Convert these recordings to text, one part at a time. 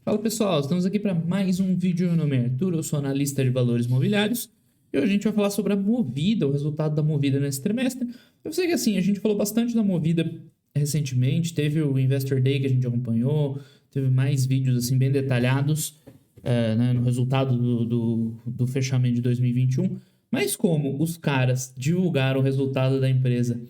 Fala pessoal, estamos aqui para mais um vídeo. Meu nome é Arthur, eu sou analista de valores imobiliários e hoje a gente vai falar sobre a Movida, o resultado da Movida nesse trimestre. Eu sei que assim, a gente falou bastante da Movida recentemente, teve o Investor Day que a gente acompanhou, teve mais vídeos assim bem detalhados né, no resultado do fechamento de 2021, mas como os caras divulgaram o resultado da empresa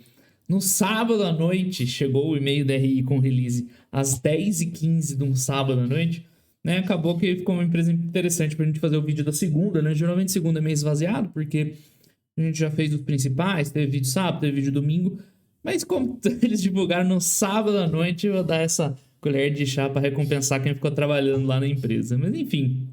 no sábado à noite, chegou o e-mail da RI com release às 10h15 de um sábado à noite, né? Acabou que ficou uma empresa interessante pra gente fazer o vídeo da segunda, né? Geralmente segunda é meio esvaziado, porque a gente já fez os principais, teve vídeo sábado, teve vídeo domingo, mas como eles divulgaram no sábado à noite, eu vou dar essa colher de chá para recompensar quem ficou trabalhando lá na empresa. Mas enfim,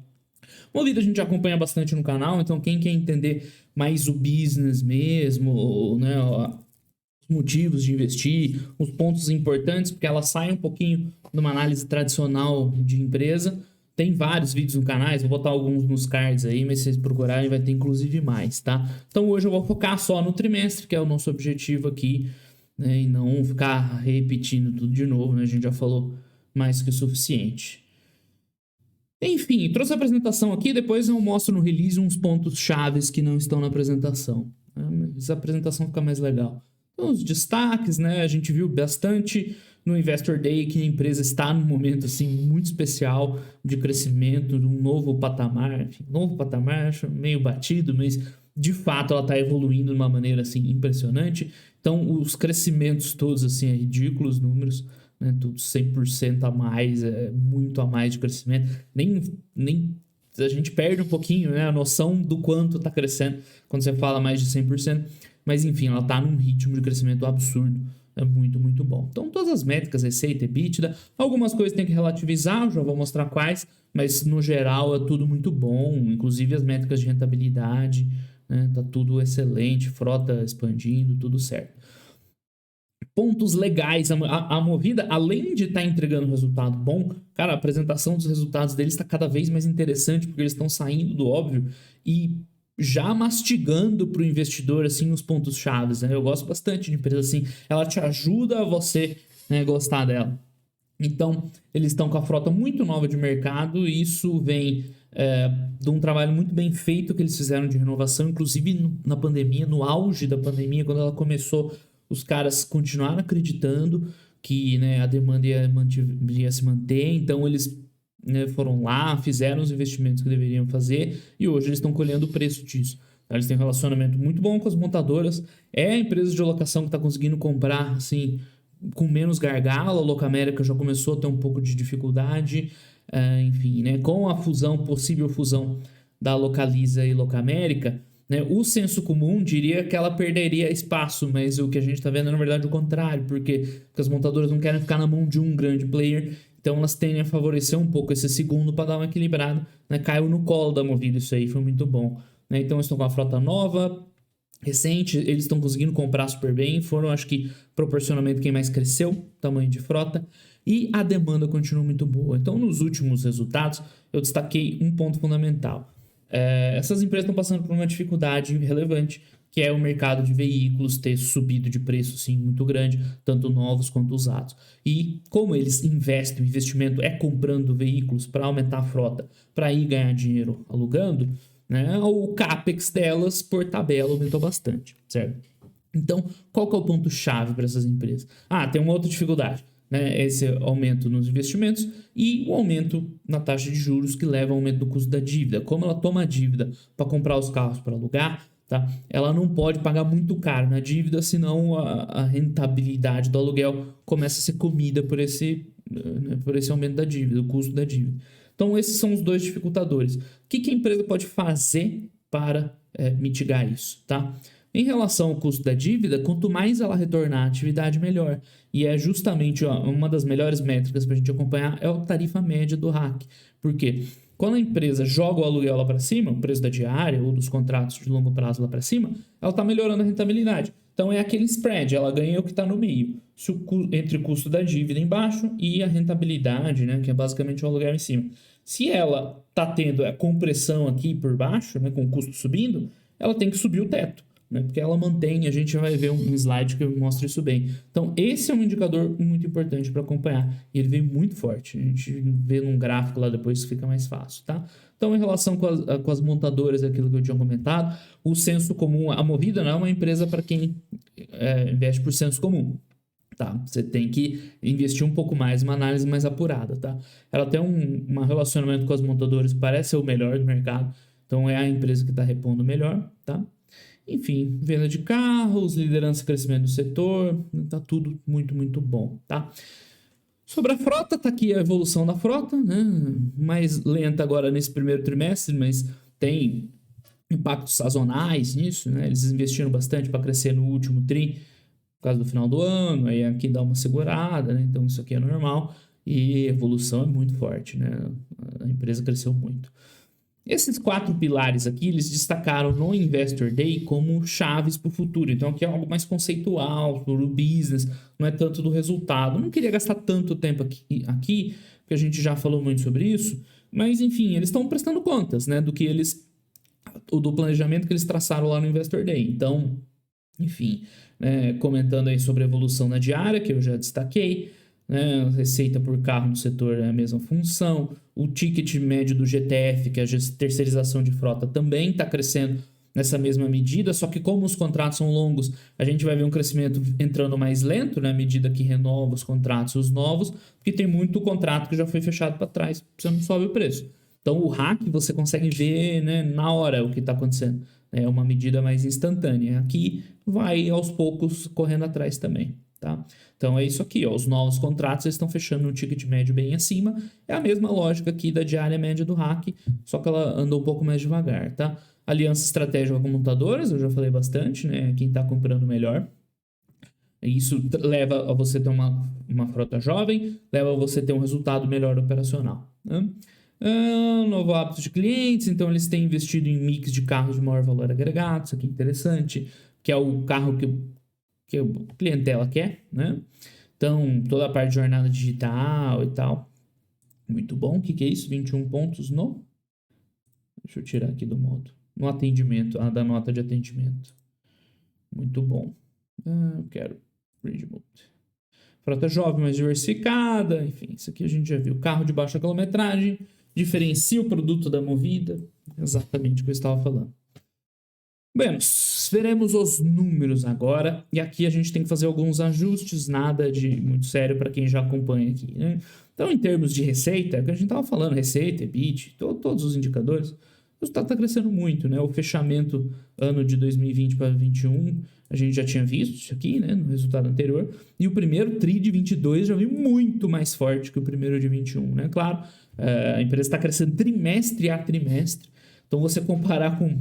Movida a gente acompanha bastante no canal, então quem quer entender mais o business mesmo, né, os motivos de investir, os pontos importantes, porque ela sai um pouquinho de uma análise tradicional de empresa. Tem vários vídeos no canal, vou botar alguns nos cards aí, mas se vocês procurarem vai ter inclusive mais, tá? Então hoje eu vou focar só no trimestre, que é o nosso objetivo aqui, né, e não ficar repetindo tudo de novo, né? A gente já falou mais que o suficiente. Enfim, trouxe a apresentação aqui, depois eu mostro no release uns pontos chaves que não estão na apresentação, né? Mas a apresentação fica mais legal. Então, os destaques, né? A gente viu bastante no Investor Day que a empresa está num momento assim muito especial de crescimento, de um novo patamar, enfim, novo patamar, acho meio batido, mas de fato ela está evoluindo de uma maneira assim impressionante. Então, os crescimentos todos assim, é ridículos números, né? Tudo 100% a mais, é muito a mais de crescimento. Nem a gente perde um pouquinho, né, a noção do quanto está crescendo quando você fala mais de 100%. Mas enfim, ela está num ritmo de crescimento absurdo. É muito, muito bom. Então, todas as métricas, receita, EBITDA, algumas coisas tem que relativizar, eu já vou mostrar quais, mas no geral é tudo muito bom, inclusive as métricas de rentabilidade, né? Tá tudo excelente, frota expandindo, tudo certo. Pontos legais, a Movida, além de estar entregando resultado bom, cara, a apresentação dos resultados deles está cada vez mais interessante, porque eles estão saindo do óbvio e já mastigando para o investidor assim os pontos chaves, né? Eu gosto bastante de empresa assim, ela te ajuda a você, né, gostar dela. Então, eles estão com a frota muito nova de mercado e isso vem de um trabalho muito bem feito que eles fizeram de renovação, inclusive na pandemia, no auge da pandemia, quando ela começou, os caras continuaram acreditando que, né, a demanda ia se manter, então eles, né, foram lá, fizeram os investimentos que deveriam fazer e hoje eles estão colhendo o preço disso. Eles têm um relacionamento muito bom com as montadoras, é a empresa de locação que está conseguindo comprar assim com menos gargalo. A Locamérica já começou a ter um pouco de dificuldade, enfim, né, com a possível fusão da Localiza e Locamérica, né, o senso comum diria que ela perderia espaço, mas o que a gente está vendo é na verdade o contrário, porque as montadoras não querem ficar na mão de um grande player. Então elas tendem a favorecer um pouco esse segundo para dar uma equilibrada, né? Caiu no colo da Movida isso aí, foi muito bom, né? Então eles estão com a frota nova, recente, eles estão conseguindo comprar super bem, foram acho que proporcionalmente quem mais cresceu, tamanho de frota, e a demanda continua muito boa. Então nos últimos resultados eu destaquei um ponto fundamental. Essas empresas estão passando por uma dificuldade relevante, que é o mercado de veículos ter subido de preço sim, muito grande, tanto novos quanto usados. E como eles investem, o investimento é comprando veículos para aumentar a frota, para ir ganhar dinheiro alugando, né, o CAPEX delas, por tabela, aumentou bastante, certo? Então, qual que é o ponto-chave para essas empresas? Tem uma outra dificuldade, né? Esse aumento nos investimentos e o aumento na taxa de juros que leva ao aumento do custo da dívida. Como ela toma a dívida para comprar os carros para alugar, tá? Ela não pode pagar muito caro na dívida, senão a rentabilidade do aluguel começa a ser comida por esse aumento da dívida, o custo da dívida. Então, esses são os dois dificultadores. O que a empresa pode fazer para mitigar isso, tá? Em relação ao custo da dívida, quanto mais ela retornar à atividade, melhor. E é justamente uma das melhores métricas para a gente acompanhar é a tarifa média do RAC. Por quê? Quando a empresa joga o aluguel lá para cima, o preço da diária ou dos contratos de longo prazo lá para cima, ela está melhorando a rentabilidade. Então é aquele spread, ela ganha o que está no meio, entre o custo da dívida embaixo e a rentabilidade, né, que é basicamente o aluguel em cima. Se ela está tendo a compressão aqui por baixo, né, com o custo subindo, ela tem que subir o teto. né? Porque ela mantém, a gente vai ver um slide que mostra isso bem. Então, esse é um indicador muito importante para acompanhar. E ele veio muito forte. A gente vê num gráfico lá depois que fica mais fácil, tá? Então, em relação com as montadoras, aquilo que eu tinha comentado, o senso comum, a Movida não é uma empresa para quem investe por senso comum. Tá, você tem que investir um pouco mais, uma análise mais apurada, tá? Ela tem um relacionamento com as montadoras que parece ser o melhor do mercado, então é a empresa que está repondo melhor, tá? Enfim, venda de carros, liderança e crescimento do setor, tá tudo muito, muito bom, tá? Sobre a frota, tá aqui a evolução da frota, né? Mais lenta agora nesse primeiro trimestre, mas tem impactos sazonais nisso, né? Eles investiram bastante para crescer no último tri, por causa do final do ano, aí aqui dá uma segurada, né? Então isso aqui é normal e a evolução é muito forte, né? A empresa cresceu muito. Esses 4 pilares aqui, eles destacaram no Investor Day como chaves para o futuro. Então aqui é algo mais conceitual, do business, não é tanto do resultado. Eu não queria gastar tanto tempo aqui, porque a gente já falou muito sobre isso, mas enfim, eles estão prestando contas, né? Do planejamento que eles traçaram lá no Investor Day. Então, enfim, comentando aí sobre a evolução na diária, que eu já destaquei, né, receita por carro no setor é a mesma função, o ticket médio do GTF, que é a terceirização de frota, também está crescendo nessa mesma medida, só que como os contratos são longos, a gente vai ver um crescimento entrando mais lento, né, à medida que renova os contratos e os novos, porque tem muito contrato que já foi fechado para trás, você não sobe o preço. Então o hack você consegue ver, né, na hora o que está acontecendo. É uma medida mais instantânea. Aqui vai aos poucos correndo atrás também, tá? Então é isso aqui, ó, os novos contratos estão fechando um ticket médio bem acima. É a mesma lógica aqui da diária média do hack, só que ela anda um pouco mais devagar, tá? Aliança estratégica com montadoras, eu já falei bastante, né? Quem está comprando melhor. Isso leva a você ter uma frota jovem, leva a você ter um resultado melhor operacional, né? Novo hábito de clientes, então eles têm investido em mix de carros de maior valor agregado, isso aqui é interessante, que é o carro que a clientela quer, né? Então, toda a parte de jornada digital e tal, muito bom. O que é isso? 21 pontos no... Deixa eu tirar aqui do modo. No atendimento, da nota de atendimento. Muito bom. Eu quero read mode. Frota jovem, mais diversificada, enfim, isso aqui a gente já viu. Carro de baixa quilometragem, diferencia o produto da Movida, exatamente o que eu estava falando. Bem, veremos os números agora, e aqui a gente tem que fazer alguns ajustes, nada de muito sério para quem já acompanha aqui, né? Então, em termos de receita, é o que a gente estava falando, receita, EBIT, todos os indicadores, o resultado está crescendo muito, né? O fechamento ano de 2020 para 2021, a gente já tinha visto isso aqui, né, no resultado anterior, e o primeiro TRI de 22 já veio muito mais forte que o primeiro de 21, né? Claro, a empresa está crescendo trimestre a trimestre, então você comparar com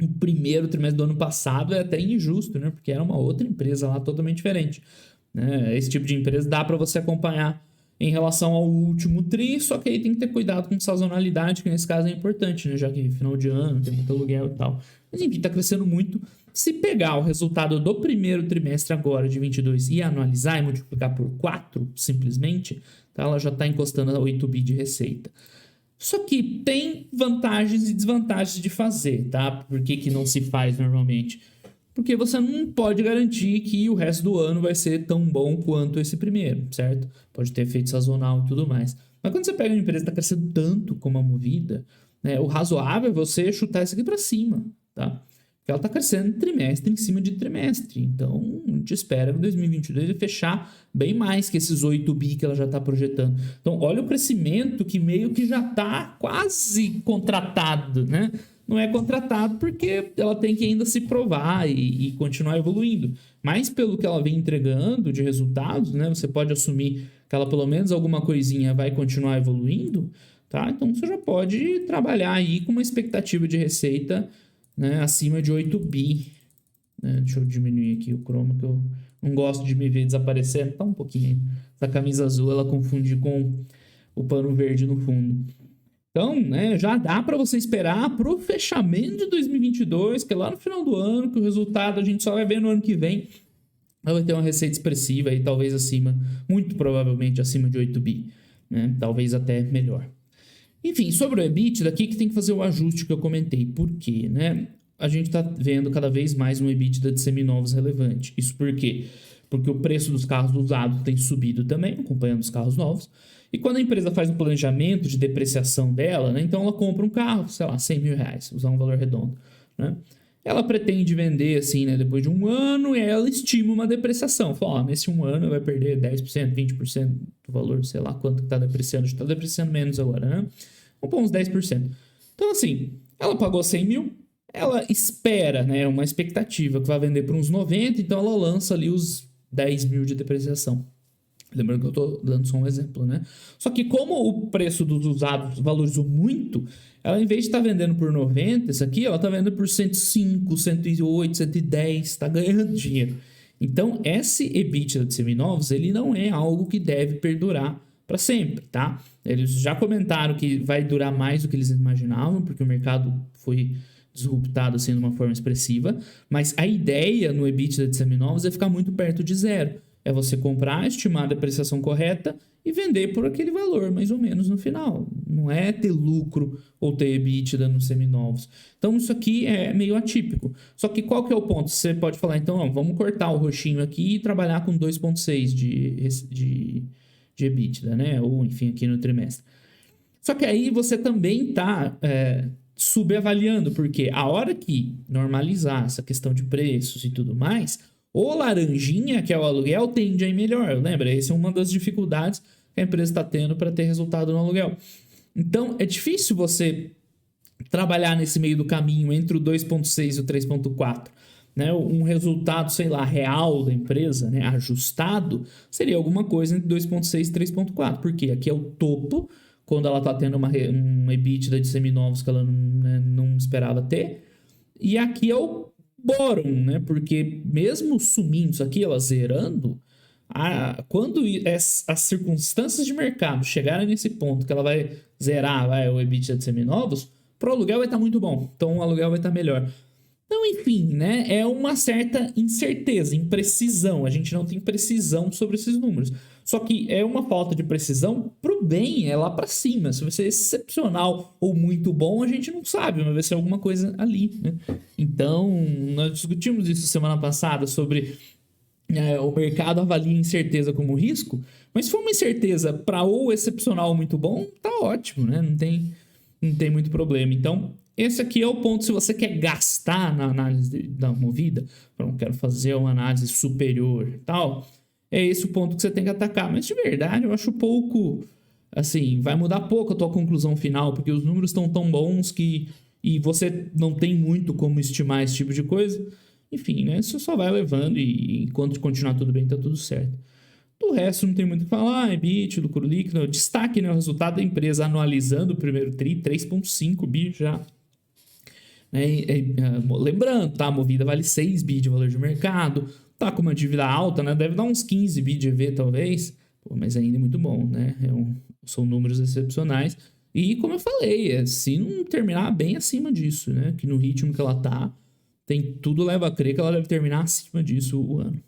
o primeiro trimestre do ano passado é até injusto, né? Porque era uma outra empresa lá totalmente diferente, né? Esse tipo de empresa dá para você acompanhar em relação ao último tri, só que aí tem que ter cuidado com sazonalidade, que nesse caso é importante, né? Já que final de ano tem muito aluguel e tal. Mas enfim, tá crescendo muito. Se pegar o resultado do primeiro trimestre agora de 22 e anualizar e multiplicar por 4, simplesmente, tá? Ela já está encostando a 8 bi de receita. Só que tem vantagens e desvantagens de fazer, tá? Por que não se faz normalmente? Porque você não pode garantir que o resto do ano vai ser tão bom quanto esse primeiro, certo? Pode ter efeito sazonal e tudo mais. Mas quando você pega uma empresa que está crescendo tanto como a Movida, né, o razoável é você chutar isso aqui para cima, tá? Porque ela está crescendo trimestre em cima de trimestre. Então, a gente espera que 2022 vai fechar bem mais que esses 8 bi que ela já está projetando. Então, olha o crescimento que meio que já está quase contratado, né? Não é contratado porque ela tem que ainda se provar e continuar evoluindo. Mas pelo que ela vem entregando de resultados, né? Você pode assumir que ela pelo menos alguma coisinha vai continuar evoluindo, tá? Então, você já pode trabalhar aí com uma expectativa de receita, né, acima de 8 bi. Deixa eu diminuir aqui o chroma, que eu não gosto de me ver desaparecendo. Tá um pouquinho. Essa camisa azul, ela confunde com o pano verde no fundo. Então, né, já dá para você esperar para o fechamento de 2022, que é lá no final do ano, que o resultado a gente só vai ver no ano que vem. Ela vai ter uma receita expressiva aí, talvez acima, muito provavelmente acima de 8 bi. Né? Talvez até melhor. Enfim, sobre o EBIT, daqui que tem que fazer o ajuste que eu comentei. Por quê? Né? a gente está vendo cada vez mais um EBITDA de seminovos relevante. Isso por quê? Porque o preço dos carros usados tem subido também, acompanhando os carros novos. E quando a empresa faz um planejamento de depreciação dela, né, então ela compra um carro, sei lá, 100 mil reais, usar um valor redondo, né? Ela pretende vender assim, né, depois de um ano, e ela estima uma depreciação. Fala, nesse um ano vai perder 10%, 20% do valor, sei lá quanto que está depreciando. Está depreciando menos agora, né? Vamos pôr uns 10%. Então, assim, ela pagou 100 mil, ela espera, né, uma expectativa que vai vender por uns 90, então ela lança ali os 10 mil de depreciação. Lembrando que eu estou dando só um exemplo, né? Só que como o preço dos usados valorizou muito, ela, em vez de estar vendendo por 90, isso aqui, ela está vendendo por 105, 108, 110, está ganhando dinheiro. Então, esse EBITDA de seminovos, ele não é algo que deve perdurar para sempre, tá? Eles já comentaram que vai durar mais do que eles imaginavam, porque o mercado foi disruptado assim de uma forma expressiva, mas a ideia no EBITDA de seminovos é ficar muito perto de zero. É você comprar, estimar a depreciação correta e vender por aquele valor, mais ou menos, no final. Não é ter lucro ou ter EBITDA nos seminovos. Então, isso aqui é meio atípico. Só que qual que é o ponto? Você pode falar, então, ó, vamos cortar o roxinho aqui e trabalhar com 2,6 de EBITDA, né? Ou, enfim, aqui no trimestre. Só que aí você também está subavaliando, porque a hora que normalizar essa questão de preços e tudo mais, o laranjinha, que é o aluguel, tende a ir melhor. Lembra? Essa é uma das dificuldades que a empresa está tendo para ter resultado no aluguel. Então, é difícil você trabalhar nesse meio do caminho entre o 2,6 e o 3,4. Né? Um resultado, sei lá, real da empresa, né? Ajustado, seria alguma coisa entre 2,6 e 3,4. Porque aqui é o topo, quando ela está tendo um EBITDA de seminovos que ela não esperava ter. E aqui é o bottom, né? Porque mesmo sumindo isso aqui, ela zerando, quando as circunstâncias de mercado chegarem nesse ponto que ela vai zerar o EBITDA de seminovos, pro aluguel vai estar muito bom. Então o aluguel vai estar melhor. Então, enfim, né? É uma certa incerteza, imprecisão. A gente não tem precisão sobre esses números. Só que é uma falta de precisão pro bem, é lá para cima. Se vai ser excepcional ou muito bom, a gente não sabe, mas vai ser alguma coisa ali, né? Então, nós discutimos isso semana passada sobre o mercado avalia incerteza como risco, mas se for uma incerteza para ou excepcional ou muito bom, tá ótimo, né? Não tem muito problema. Então, esse aqui é o ponto. Se você quer gastar na análise da Movida, não quero fazer uma análise superior e tal, é esse o ponto que você tem que atacar. Mas de verdade, eu acho pouco, assim, vai mudar pouco a tua conclusão final, porque os números estão tão bons que e você não tem muito como estimar esse tipo de coisa. Enfim, né? Você só vai levando e enquanto continuar tudo bem, tá tudo certo. Do resto, não tem muito o que falar. EBITDA, lucro líquido, destaque, né? O resultado da empresa anualizando o primeiro TRI, 3,5 bi já. Lembrando, tá? A Movida vale 6 bi de valor de mercado, tá com uma dívida alta, né? Deve dar uns 15 bi de EV, talvez. Pô, mas ainda é muito bom, né? São números excepcionais. E, como eu falei, se não terminar bem acima disso, né? Que no ritmo que ela tá, tudo leva a crer que ela deve terminar acima disso o ano.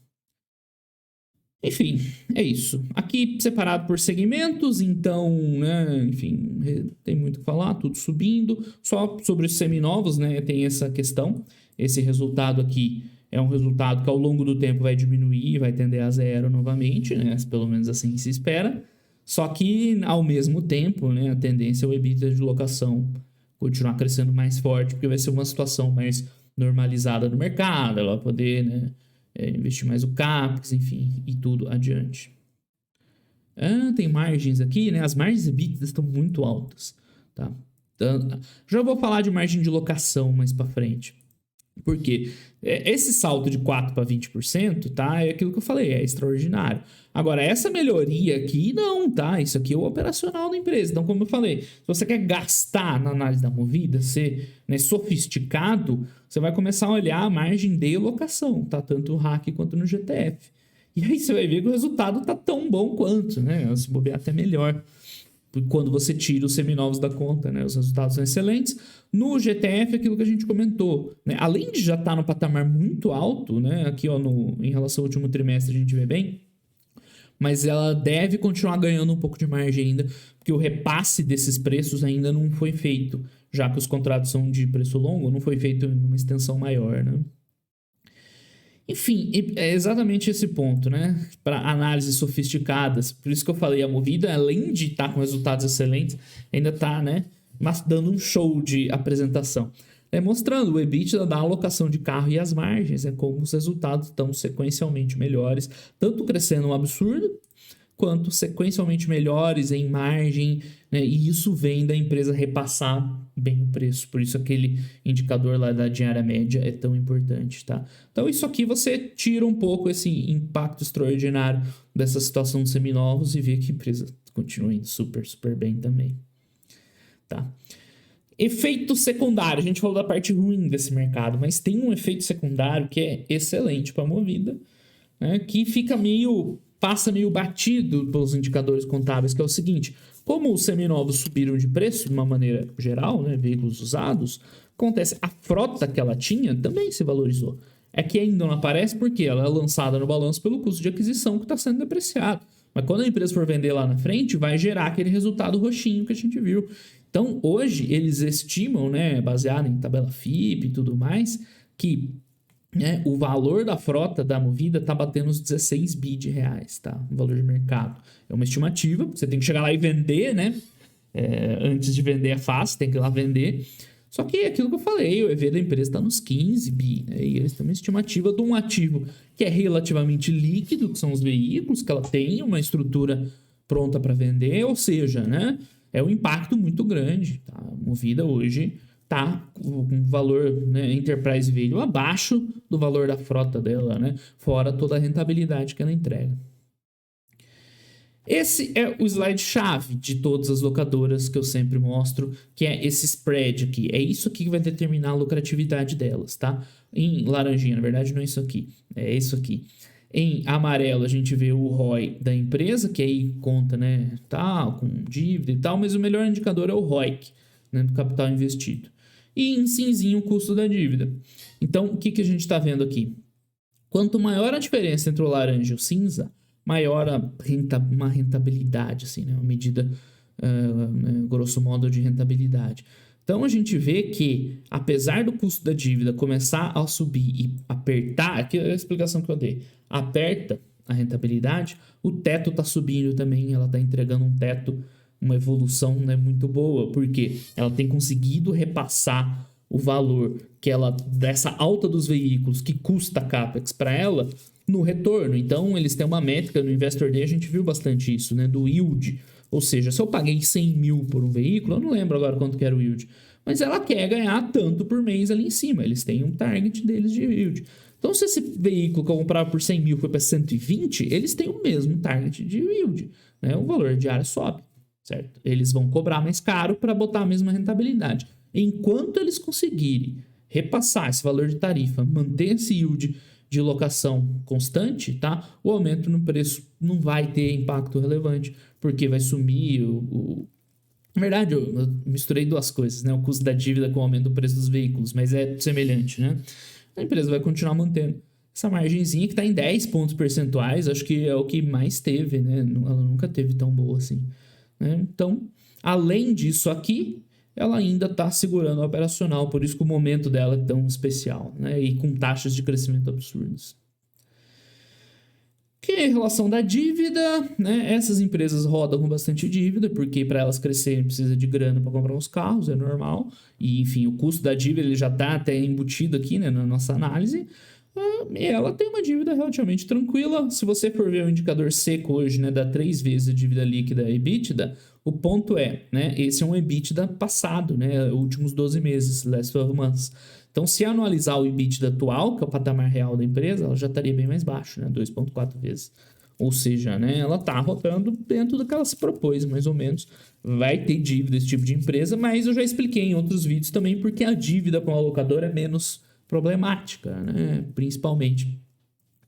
Enfim, é isso. Aqui separado por segmentos, então, né, enfim, tem muito o que falar, tudo subindo. Só sobre os seminovos, né, tem essa questão. Esse resultado aqui é um resultado que ao longo do tempo vai diminuir, vai tender a zero novamente, né, pelo menos assim se espera. Só que, ao mesmo tempo, né, a tendência é o EBITDA de locação continuar crescendo mais forte, porque vai ser uma situação mais normalizada no mercado, ela vai poder, né, investir mais o CAPEX, enfim, e tudo adiante. Tem margens aqui, né? As margens EBITDA estão muito altas, tá? Já vou falar de margem de locação mais para frente. Porque esse salto de 4% para 20%, tá? É aquilo que eu falei, é extraordinário. Agora, essa melhoria aqui, não, tá? Isso aqui é o operacional da empresa. Então, como eu falei, se você quer gastar na análise da Movida, ser, né, sofisticado, você vai começar a olhar a margem de locação, tá? Tanto no RAC quanto no GTF. E aí você vai ver que o resultado tá tão bom quanto, né? Se bobear até melhor. Quando você tira os seminovos da conta, né? Os resultados são excelentes. No GTF, aquilo que a gente comentou, né? Além de já estar no patamar muito alto, né? Aqui, ó, em relação ao último trimestre, a gente vê bem. mas ela deve continuar ganhando um pouco de margem ainda, porque o repasse desses preços ainda não foi feito, já que os contratos são de preço longo, não foi feito numa extensão maior, né? Enfim, é exatamente esse ponto, né? Para análises sofisticadas. Por isso que eu falei, a Movida, além de estar com resultados excelentes, ainda está, né, mas dando um show de apresentação. Mostrando o EBITDA da alocação de carro e as margens, como os resultados estão sequencialmente melhores, tanto crescendo um absurdo, quanto sequencialmente melhores em margem, né? E isso vem da empresa repassar bem o preço. Por isso aquele indicador lá da diária média é tão importante, tá? Então isso aqui você tira um pouco esse impacto extraordinário dessa situação dos seminovos e vê que a empresa continua indo super, super bem também, tá? Efeito secundário. A gente falou da parte ruim desse mercado, mas tem um efeito secundário que é excelente para a Movida, né? Que passa meio batido pelos indicadores contábeis, que é o seguinte: como os seminovos subiram de preço de uma maneira geral, né, veículos usados, acontece, a frota que ela tinha também se valorizou. É que ainda não aparece porque ela é lançada no balanço pelo custo de aquisição que está sendo depreciado. Mas quando a empresa for vender lá na frente, vai gerar aquele resultado roxinho que a gente viu. Então, hoje, eles estimam, né, baseado em tabela FIPE e tudo mais, que, né, o valor da frota da Movida está batendo os 16 bi de reais, tá? O valor de mercado. É uma estimativa, você tem que chegar lá e vender, né? Antes de vender é fácil, tem que ir lá vender. Só que é aquilo que eu falei, o EV da empresa está nos 15 bi, né? E eles têm uma estimativa de um ativo que é relativamente líquido, que são os veículos, que ela tem uma estrutura pronta para vender, ou seja, né, é um impacto muito grande, tá? A Movida hoje tá com um valor, né, enterprise value abaixo do valor da frota dela, né? Fora toda a rentabilidade que ela entrega. Esse é o slide-chave de todas as locadoras que eu sempre mostro, que é esse spread aqui. É isso aqui que vai determinar a lucratividade delas, tá? Em laranjinha, na verdade, não é isso aqui. É isso aqui. Em amarelo, a gente vê o ROI da empresa, que aí conta, né, tal, com dívida e tal, mas o melhor indicador é o ROIC, né, do capital investido. E em cinzinho, o custo da dívida. Então, o que a gente está vendo aqui? Quanto maior a diferença entre o laranja e o cinza, maior uma rentabilidade, assim, né? Uma medida, grosso modo, de rentabilidade. Então, a gente vê que, apesar do custo da dívida começar a subir e apertar, aqui é a explicação que eu dei, aperta a rentabilidade, o teto está subindo também, ela está entregando um teto, uma evolução, né, muito boa, porque ela tem conseguido repassar o valor que ela, dessa alta dos veículos que custa CAPEX para ela, no retorno. Então, eles têm uma métrica no Investor Day, a gente viu bastante isso, né, do yield. Ou seja, se eu paguei 100 mil por um veículo, eu não lembro agora quanto que era o yield, mas ela quer ganhar tanto por mês ali em cima. Eles têm um target deles de yield. Então, se esse veículo que eu comprava por 100 mil foi para 120, eles têm o mesmo target de yield, né? O valor diário sobe, certo? Eles vão cobrar mais caro para botar a mesma rentabilidade. Enquanto eles conseguirem repassar esse valor de tarifa, manter esse yield de locação constante, tá? O aumento no preço não vai ter impacto relevante, porque vai sumir Na verdade, eu misturei duas coisas, né? O custo da dívida com o aumento do preço dos veículos, mas é semelhante, né? A empresa vai continuar mantendo essa margenzinha que está em 10 pontos percentuais, acho que é o que mais teve, né? Ela nunca teve tão boa assim, né? Então, além disso aqui, ela ainda está segurando o operacional, por isso que o momento dela é tão especial, né? E com taxas de crescimento absurdas. Que é em relação da dívida, né? Essas empresas rodam com bastante dívida, porque para elas crescerem precisa de grana para comprar os carros, é normal. E, enfim, o custo da dívida ele já está até embutido aqui, né, na nossa análise. E ela tem uma dívida relativamente tranquila. Se você for ver o indicador seco hoje, né, dá 3 vezes a dívida líquida EBITDA, o ponto é, né, esse é um EBITDA passado, né, últimos 12 meses, last 12 months. Então, se anualizar o EBITDA atual, que é o patamar real da empresa, ela já estaria bem mais baixo, né, 2,4 vezes. Ou seja, né, ela está rodando dentro do que ela se propôs, mais ou menos. Vai ter dívida esse tipo de empresa, mas eu já expliquei em outros vídeos também porque a dívida com a locadora é menos problemática, né? Principalmente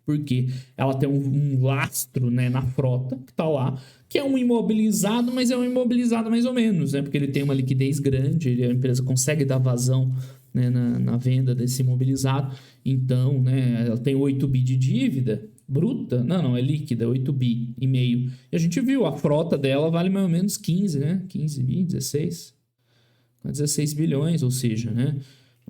porque ela tem um lastro, né, na frota que está lá, que é um imobilizado, mas é um imobilizado mais ou menos, né? Porque ele tem uma liquidez grande, a empresa consegue dar vazão, né, na venda desse imobilizado. Então, né, ela tem 8 bi de dívida, bruta, não, é líquida, 8 bi e meio. E a gente viu, a frota dela vale mais ou menos 15, né? 15 bi, 16, 16 bilhões, ou seja, né?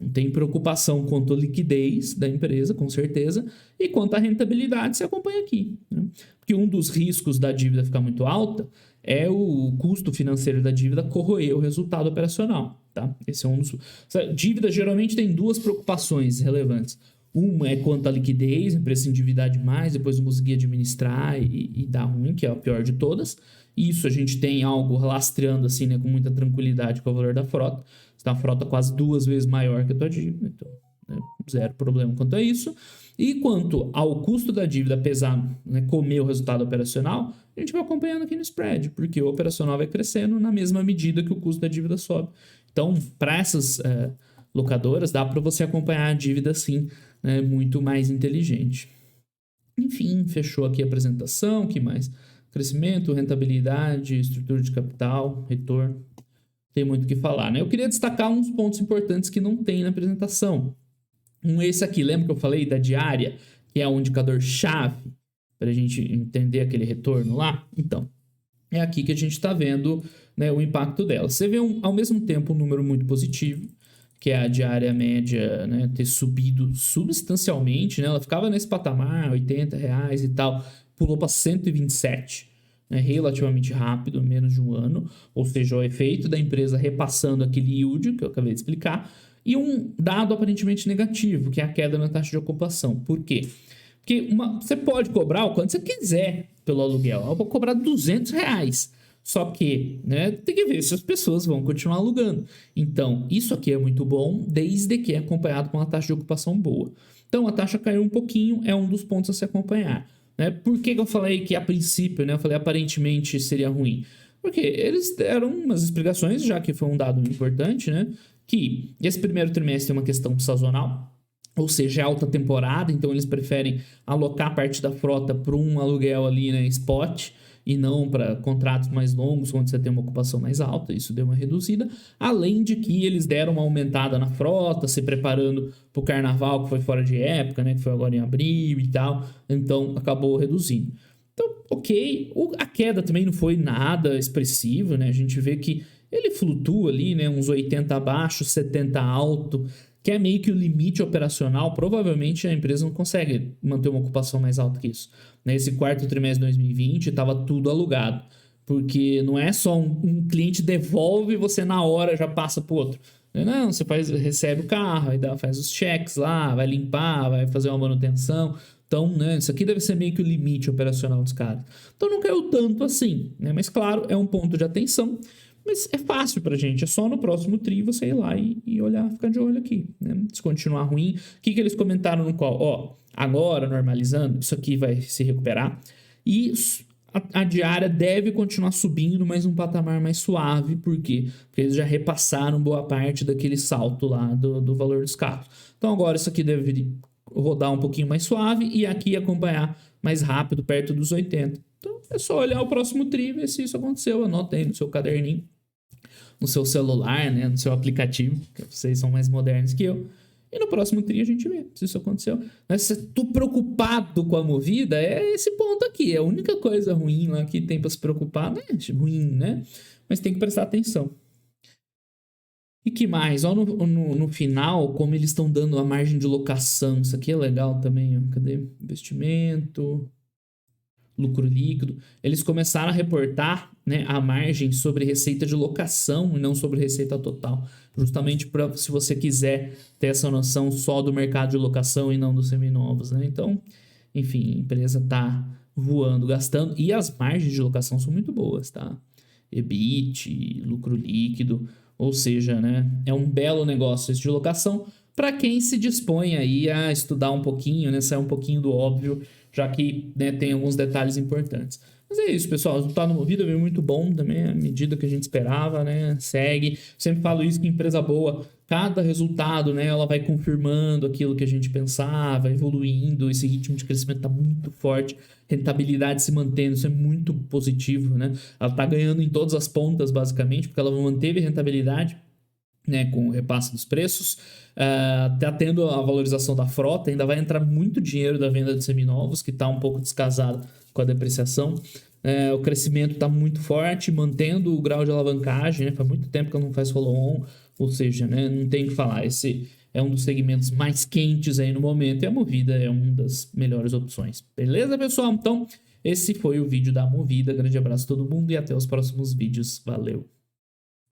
Não tem preocupação quanto à liquidez da empresa, com certeza, e quanto à rentabilidade se acompanha aqui, né? Porque um dos riscos da dívida ficar muito alta é o custo financeiro da dívida corroer o resultado operacional, tá? Esse é um dos... Dívida geralmente tem duas preocupações relevantes. Uma é quanto à liquidez, a empresa se endividar demais, depois não conseguir administrar e dar ruim, que é a pior de todas. Isso a gente tem algo lastreando assim, né, com muita tranquilidade com o valor da frota. Você tem uma frota quase 2 vezes maior que a tua dívida, então, né, zero problema quanto a isso. E quanto ao custo da dívida pesar, né, comer o resultado operacional, a gente vai acompanhando aqui no spread, porque o operacional vai crescendo na mesma medida que o custo da dívida sobe. Então, para essas locadoras, dá para você acompanhar a dívida assim, né, muito mais inteligente. Enfim, fechou aqui a apresentação. O que mais? Crescimento, rentabilidade, estrutura de capital, retorno. Tem muito o que falar, né? Eu queria destacar uns pontos importantes que não tem na apresentação. Esse aqui, lembra que eu falei da diária, que é um indicador-chave para a gente entender aquele retorno lá? Então, é aqui que a gente está vendo, né, o impacto dela. Você vê, ao mesmo tempo, um número muito positivo, que é a diária média, né, ter subido substancialmente, né? Ela ficava nesse patamar, R$80 e tal, pulou para 127, né, relativamente rápido, menos de um ano, ou seja, o efeito da empresa repassando aquele yield que eu acabei de explicar, e um dado aparentemente negativo, que é a queda na taxa de ocupação. Por quê? Porque você pode cobrar o quanto você quiser pelo aluguel, eu vou cobrar R$200. Só que, né, tem que ver se as pessoas vão continuar alugando. Então, isso aqui é muito bom, desde que é acompanhado com uma taxa de ocupação boa. Então, a taxa caiu um pouquinho, é um dos pontos a se acompanhar, né? Por que eu falei que a princípio, né, eu falei aparentemente seria ruim? Porque eles deram umas explicações, já que foi um dado importante, né? Que esse primeiro trimestre é uma questão sazonal, ou seja, é alta temporada, então eles preferem alocar parte da frota para um aluguel ali, né, spot, e não para contratos mais longos, onde você tem uma ocupação mais alta. Isso deu uma reduzida, além de que eles deram uma aumentada na frota, se preparando para o carnaval, que foi fora de época, né, que foi agora em abril e tal, então acabou reduzindo. Então, ok, a queda também não foi nada expressiva, né, a gente vê que ele flutua ali, né, uns 80 abaixo, 70 alto, que é meio que o limite operacional. Provavelmente a empresa não consegue manter uma ocupação mais alta que isso. Nesse quarto trimestre de 2020, estava tudo alugado, porque não é só um cliente devolve e você na hora já passa para o outro. Não, você recebe o carro, aí faz os cheques lá, vai limpar, vai fazer uma manutenção. Então, né, isso aqui deve ser meio que o limite operacional dos caras. Então não caiu tanto assim, né? Mas claro, é um ponto de atenção. Mas é fácil pra gente, é só no próximo tri você ir lá e olhar, ficar de olho aqui, né? Se continuar ruim, o que eles comentaram no qual? Ó, agora normalizando, isso aqui vai se recuperar e a diária deve continuar subindo, mas um patamar mais suave. Por quê? Porque eles já repassaram boa parte daquele salto lá do valor dos carros. Então agora isso aqui deve rodar um pouquinho mais suave e aqui acompanhar mais rápido, perto dos 80. Então é só olhar o próximo tri e ver se isso aconteceu. Anota aí no seu caderninho, no seu celular, né, no seu aplicativo, que vocês são mais modernos que eu. E no próximo tri a gente vê se isso aconteceu. Mas se eu tô preocupado com a Movida, é esse ponto aqui. É a única coisa ruim lá que tem para se preocupar, né? Ruim, né? Mas tem que prestar atenção. E que mais? Ó, no final, como eles estão dando a margem de locação. Isso aqui é legal também, ó. Cadê? Investimento, lucro líquido. Eles começaram a reportar, né, a margem sobre receita de locação e não sobre receita total. Justamente para, se você quiser ter essa noção só do mercado de locação e não dos seminovos, né? Então, enfim, a empresa tá voando, gastando. E as margens de locação são muito boas, tá? EBIT, lucro líquido. Ou seja, né, é um belo negócio esse de locação para quem se dispõe aí a estudar um pouquinho, né, sair um pouquinho do óbvio, já que, né, tem alguns detalhes importantes. Mas é isso, pessoal. O resultado Movida veio muito bom também, à medida que a gente esperava, né? Segue. Sempre falo isso, que empresa boa, cada resultado, né, ela vai confirmando aquilo que a gente pensava, evoluindo. Esse ritmo de crescimento está muito forte, rentabilidade se mantendo, isso é muito positivo, né? Ela está ganhando em todas as pontas, basicamente, porque ela manteve rentabilidade né, com o repasse dos preços, tá tendo a valorização da frota, ainda vai entrar muito dinheiro da venda de seminovos, que está um pouco descasado com a depreciação. O crescimento está muito forte, mantendo o grau de alavancagem, né, faz muito tempo que não faz follow-on, ou seja, né, não tem o que falar, esse é um dos segmentos mais quentes aí no momento, e a Movida é uma das melhores opções. Beleza, pessoal? Então, esse foi o vídeo da Movida. Grande abraço a todo mundo e até os próximos vídeos. Valeu!